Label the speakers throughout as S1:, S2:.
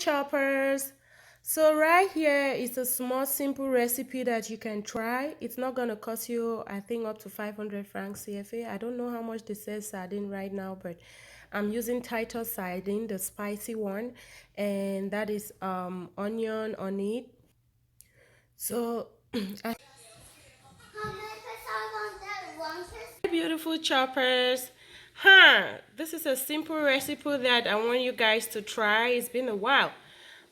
S1: choppers. So right here is a small simple recipe that you can try. It's not gonna cost you, I think, up to 500 francs CFA. I don't know how much they sell sardine right now, but I'm using Titus sardine, the spicy one, and that is onion on it. So beautiful choppers. This is a simple recipe that I want you guys to try. It's been a while.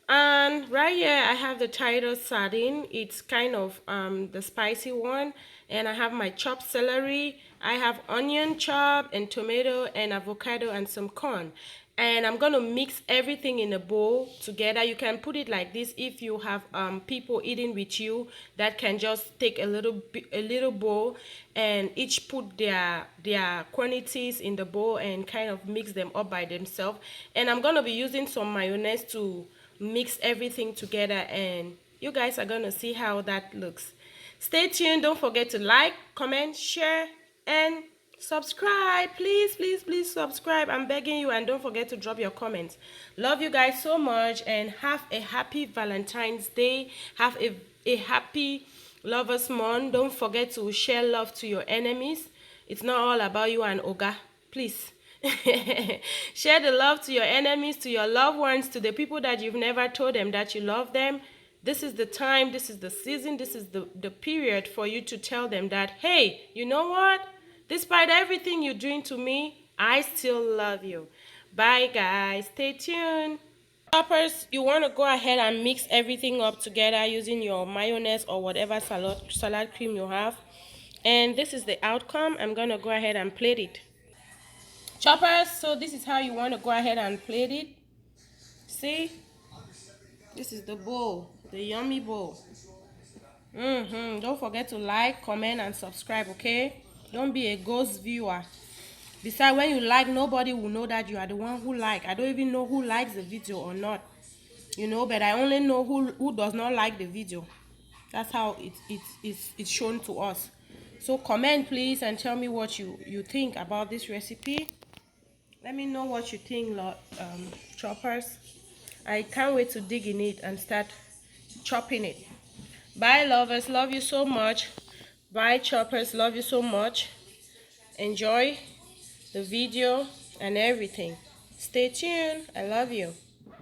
S1: And right here I have the Titus sardine. It's kind of the spicy one. And I have my chopped celery. I have onion chop and tomato and avocado and some corn. And I'm gonna mix everything in a bowl together. You can put it like this if you have people eating with you that can just take a little bowl and each put their quantities in the bowl and kind of mix them up by themselves. And I'm gonna be using some mayonnaise to mix everything together, and you guys are gonna see how that looks. Stay tuned. Don't forget to like, comment, share, and subscribe. Please, please, please subscribe. I'm begging you, and don't forget to drop your comments. Love you guys so much, and have a happy Valentine's Day. Have a happy lovers month. Don't forget to share love to your enemies. It's not all about you and Oga. Please. Share the love to your enemies, to your loved ones, to the people that you've never told them that you love them. This is the time, this is the season, this is the period for you to tell them that, hey, you know what? Despite everything you're doing to me, I still love you. Bye, guys. Stay tuned. Choppers, you want to go ahead and mix everything up together using your mayonnaise or whatever salad cream you have. And this is the outcome. I'm going to go ahead and plate it. Choppers, so this is how you want to go ahead and plate it. See, this is the bowl, the yummy bowl. Don't forget to like, comment, and subscribe, okay? Don't be a ghost viewer. Besides, when you like, nobody will know that you are the one who like. I don't even know who likes the video or not, but I only know who does not like the video. That's how it's shown to us. So comment please and tell me what you think about this recipe. Let me know what you think, choppers. I can't wait to dig in it and start chopping it. Bye, lovers. Love you so much. Bye, choppers. Love you so much. Enjoy the video and everything. Stay tuned. I love you.